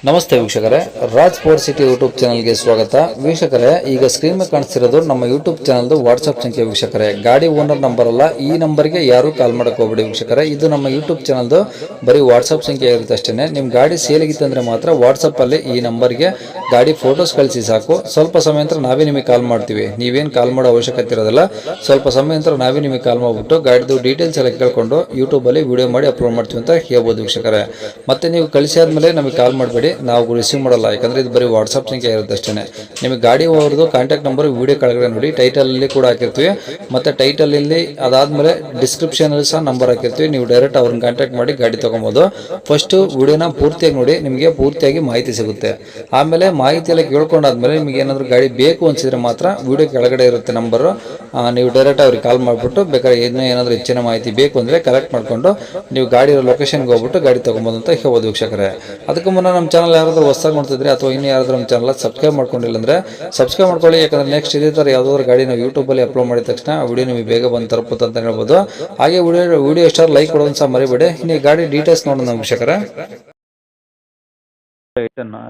ನಮಸ್ತೆ ವೀಕ್ಷಕರೇ, Raj sports city YouTube ಚಾನಲ್ಗೆ ಸ್ವಾಗತ. ವೀಕ್ಷಕರೇ, ಈಗ ಸ್ಕ್ರೀನ್ ಮೇಲೆ ಕಾಣಿಸ್ತಿರೋದು ನಮ್ಮ ಯೂಟ್ಯೂಬ್ ಚಾನಲ್ದು ವಾಟ್ಸ್ಆಪ್ ಸಂಖ್ಯೆ. ವೀಕ್ಷಕರೇ, ಗಾಡಿ ಓನರ್ ನಂಬರ್ ಅಲ್ಲ, ಈ ನಂಬರ್ಗೆ ಯಾರು ಕಾಲ್ ಮಾಡಕ್ಕೆ ಹೋಗ್ಬೇಡಿ ವೀಕ್ಷಕರೇ. ಇದು ನಮ್ಮ ಯೂಟ್ಯೂಬ್ ಚಾನಲ್ದು ಬರೀ ವಾಟ್ಸ್ಆಪ್ ಸಂಖ್ಯೆ ಇರುತ್ತೆ ಅಷ್ಟೇ. ನಿಮ್ಮ ಗಾಡಿ ಸೇಲಿಗಿತ್ತಂದ್ರೆ ಮಾತ್ರ ವಾಟ್ಸಪ್ಪಲ್ಲಿ ಈ ನಂಬರ್ಗೆ ಗಾಡಿ ಫೋಟೋಸ್ ಕಳಿಸಿ ಸಾಕು. ಸ್ವಲ್ಪ ಸಮಯ ನಂತರ ನಾವೇ ನಿಮಗೆ ಕಾಲ್ ಮಾಡ್ತೀವಿ. ನೀವೇನು ಕಾಲ್ ಮಾಡೋ ಅವಶ್ಯಕತೆ ಇರೋದಿಲ್ಲ. ಸ್ವಲ್ಪ ಸಮಯ ನಂತರ ನಾವೇ ನಿಮಗೆ ಕಾಲ್ ಮಾಡಿಬಿಟ್ಟು ಗಾಡಿದು ಡೀಟೇಲ್ಸ್ ಎಲ್ಲ ಕೇಳ್ಕೊಂಡು ಯೂಟ್ಯೂಬಲ್ಲಿ ವಿಡಿಯೋ ಮಾಡಿ ಅಪ್ಲೋಡ್ ಮಾಡ್ತೀವಿ ಅಂತ ಹೇಳ್ಬೋದು ವೀಕ್ಷಕರೇ. ಮತ್ತೆ ನೀವು ಕಳಿಸಿ ಆದ್ಮೇಲೆ ನಮಗೆ ಕಾಲ್ ಮಾಡಬೇಡಿ, ನಾವು ರಿಸೀವ್ ಮಾಡಲ್ಲ. ಯಾಕಂದ್ರೆ ಇದು ಬರೀ ವಾಟ್ಸ್ಆಪ್ ಸಂಖ್ಯೆ ಇರುತ್ತೆ ಅಷ್ಟೇ. ನಿಮಗೆ ಗಾಡಿ ಅವ್ರದ್ದು ಕಾಂಟ್ಯಾಕ್ಟ್ ನಂಬರ್ ವಿಡಿಯೋ ಕೆಳಗಡೆ ನೋಡಿ, ಟೈಟಲ್ ಅಲ್ಲಿ ಕೂಡ ಹಾಕಿರ್ತೀವಿ. ಮತ್ತೆ ಟೈಟಲ್ ಇಲ್ಲಿ ಅದಾದ್ಮೇಲೆ ಡಿಸ್ಕ್ರಿಪ್ಷನ್ ಅಲ್ಲಿ ಸಹ ನಂಬರ್ ಹಾಕಿರ್ತೀವಿ. ನೀವು ಡೈರೆಕ್ಟ್ ಅವ್ರನ್ನ ಕಾಂಟ್ಯಾಕ್ಟ್ ಮಾಡಿ ಗಾಡಿ ತಗೊಬಹುದು. ಫಸ್ಟ್ ವಿಡಿಯೋನ ಪೂರ್ತಿಯಾಗಿ ನೋಡಿ, ನಿಮಗೆ ಪೂರ್ತಿಯಾಗಿ ಮಾಹಿತಿ ಸಿಗುತ್ತೆ. ಆಮೇಲೆ ಮಾಹಿತಿ ಎಲ್ಲ ಕೇಳ್ಕೊಂಡಾದ್ಮೇಲೆ ನಿಮಗೆ ಏನಾದ್ರು ಗಾಡಿ ಬೇಕು ಅನ್ಸಿದ್ರೆ ಮಾತ್ರ ವಿಡಿಯೋ ಕೆಳಗಡೆ ಇರುತ್ತೆ ನಂಬರ್, ನೀವು ಡೈರೆಕ್ಟ್ ಅವ್ರಿಗೆ ಕಾಲ್ ಮಾಡಿಬಿಟ್ಟು ಬೇಕಾದ್ರೆ ಏನಾದ್ರು ಹೆಚ್ಚಿನ ಮಾಹಿತಿ ಬೇಕು ಅಂದ್ರೆ ಕಲೆಕ್ಟ್ ಮಾಡ್ಕೊಂಡು ನೀವು ಗಾಡಿ ಲೊಕೇಶನ್ಗೆ ಹೋಗ್ಬಿಟ್ಟು ಗಾಡಿ ತಗೊಬೋದು ಅಂತ ಹೇಳ್ಬೋದು ವೀಕ್ಷಕರೇ. ಅದಕ್ಕೂ ಮುನ್ನ ನಮ್ಮ ಚಾನಲ್ ಯಾರಾದ್ರೂ ಹೊಸದಾಗಿ ನೋಡ್ತಿದ್ರೆ ಅಥವಾ ಇನ್ನು ಯಾರಾದ್ರೂ ನಮ್ಮ ಚಾನಲ್ ಸಬ್ಸ್ಕ್ರೈಬ್ ಮಾಡ್ಕೊಂಡಿಲ್ಲ ಅಂದ್ರೆ ಸಬ್ಸ್ಕ್ರೈಬ್ ಮಾಡ್ಕೊಳ್ಳಿ. ಯಾಕಂದ್ರೆ ನೆಕ್ಸ್ಟ್ ಇದೇ ತರ ಯಾವ್ದಾದ್ರು ಗಾಡಿ ನಾವು ಯೂಟ್ಯೂಬಲ್ಲಿ ಅಪ್ಲೋಡ್ ಮಾಡಿದ ತಕ್ಷಣ ವಿಡಿಯೋ ನಿಮಗೆ ಬೇಗ ಬಂದು ತಲುಪುತ್ತೆ ಅಂತ ಹೇಳ್ಬೋದು. ಹಾಗೆ ವಿಡಿಯೋ ಎಷ್ಟಾರು ಲೈಕ್ ಕೊಡೋದು ಸಹ ಮರಿಬೇಡಿ. ಇನ್ನು ಈ ಗಾಡಿ ಡೀಟೇಲ್ಸ್ ನೋಡೋಣ ವೀಕ್ಷಕರೇ.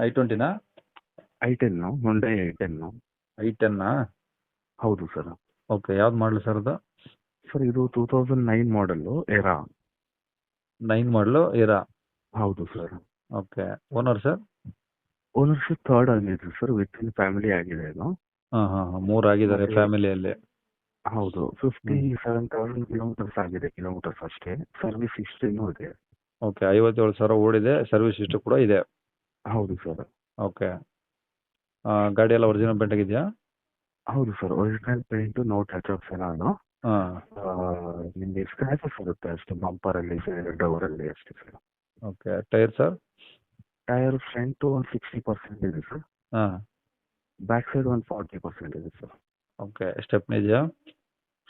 I20 I10 Hyundai I10 I10 ಹೌದು ಸರ್. ಓಕೆ, ಯಾವ್ದು ಮಾಡಲು ಸರ್ ಅದು? ಸರ್ ಇದು 2009 ಮಾಡಲ್ಲು ಎರಾ. 9 ಮಾಡಲು ಇರಾ? ಹೌದು sir. Okay, owner sir? Ownership third ಆಗಿದೆ ಸರ್, ವಿತ್ ಇನ್ ಫ್ಯಾಮಿಲಿ ಆಗಿದೆ ಇದು. ಮೂರು ಆಗಿದ್ದಾರೆ ಫ್ಯಾಮಿಲಿಯಲ್ಲಿ. ಹೌದು, 57,000 ಕಿಲೋಮೀಟರ್ಸ್ ಆಗಿದೆ, ಕಿಲೋಮೀಟರ್ಸ್ ಅಷ್ಟೇ. ಸರ್ವಿಸ್ ಹಿಸ್ಟ್ರಿನೂ ಇದೆ. ಓಕೆ, 57,000 ಓಡಿದೆ, ಸರ್ವಿಸ್ ಹಿಸ್ಟ್ರಿ ಕೂಡ ಇದೆ. ಹೌದು ಸರ್. ಓಕೆ, ಗಾಡಿ ಎಲ್ಲ ಒರಿಜಿನಲ್ ಪೇಂಟ್ ಆಗಿದೆಯಾ? ಹೌದು sir, original paint, no touch ups ಏನಾದ್ರು. ಹಾಂ. ನಿಮಗೆ ಸ್ಕ್ರಾಚಸ್ ಇರುತ್ತೆ ಅಷ್ಟೇ, ಬಂಪರಲ್ಲಿ ಡೋರಲ್ಲಿ ಅಷ್ಟೇ sir. Okay, tyre sir? Tyre front ಒಂದು 60% ಇದೆ ಸರ್. ಹಾಂ. ಬ್ಯಾಕ್ ಸೈಡ್ ಒಂದು 40% ಇದೆ ಸರ್. ಓಕೆ, ಸ್ಟೆಪ್ನಿ ಇದೆಯಾ?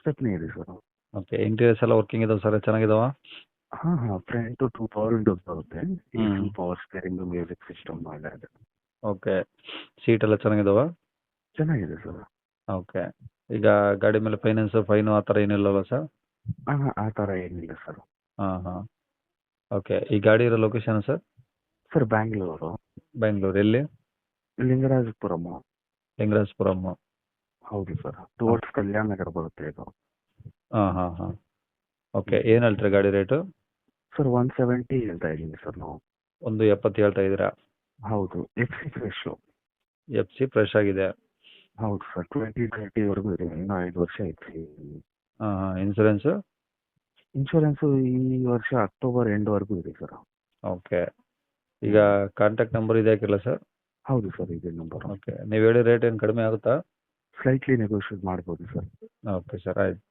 ಸ್ಟೆಪ್ನಿ ಇದೆ ಸರ್. ಓಕೆ, ಇಂಟೀರಿಯರ್ಸ್ ಎಲ್ಲ ವರ್ಕಿಂಗ್ ಇದಾವೆ ಸರ್, ಚೆನ್ನಾಗಿದಾವ? ಹಾಂ ಫ್ರಂಟು 2 ಪವರ್ ವಿಂಡೋಸ್ ಬರುತ್ತೆ. AC power steering, music system ಎಲ್ಲ ಇದೆ. ಓಕೆ, ಸೀಟ್ ಎಲ್ಲ ಚೆನ್ನಾಗಿದಾವ? ಚೆನ್ನಾಗಿದೆ ಸರ್. ಓಕೆ, ಈಗ ಗಾಡಿ ಮೇಲೆ ಫೈನು ಆ ಥರ ಏನಿಲ್ಲಲ್ಲ ಸರ್? ಆ ಥರ ಏನಿಲ್ಲ ಸರ್. ಹಾಂ. ಓಕೆ, ಈ ಗಾಡಿ ಇರೋ location sir? Sir Bangalore. Bengaluru ಎಲ್ಲಿ? ಲಿಂಗರಾಜಪುರಂ. ಲಿಂಗರಾಜಪುರಮ್. ಹೌದು ಸರ್, ಟುವರ್ಡ್ಸ್ ಕಲ್ಯಾಣ ನಗರ ಬರುತ್ತೆ ಇದು. ಹಾಂ. ಓಕೆ, ಏನು ಹೇಳ್ತೀರಾ ಗಾಡಿ ರೇಟು? ಸರ್ 170 ಹೇಳ್ತಾ ಇದ್ದೀನಿ ಸರ್ ನಾವು. 170 ಹೇಳ್ತಾ ಇದ್ದೀರಾ? ಹೌದು, FC ಫ್ರೆಶು. FC ಫ್ರೆಶ್ ಆಗಿದೆ. ಹೌದು ಸರ್, 2030ವರೆಗೂ ಇದೆ, ಇನ್ನೂ 5 ವರ್ಷ ಐತಿ. ಇನ್ಸೂರೆನ್ಸು? ಇನ್ಶೂರೆನ್ಸು ಈ ವರ್ಷ ಅಕ್ಟೋಬರ್ ಎಂಡ್ವರೆಗೂ ಇದೆ ಸರ್. ಓಕೆ, ಈಗ ಕಾಂಟ್ಯಾಕ್ಟ್ ನಂಬರ್ ಇದೆ ಹಾಕಿರಲ್ಲ ಸರ್? ಹೌದು ಸರ್, ಇದೇ ನಂಬರು. ಓಕೆ, ನೀವು ಹೇಳಿ ರೇಟ್ ಏನು ಕಡಿಮೆ ಆಗುತ್ತಾ? ಸ್ಲೈಟ್ಲಿ ನೆಗೋಷಿಯೇಟ್ ಮಾಡ್ಬೋದು ಸರ್. ಓಕೆ ಸರ್, ಆಯ್ತು.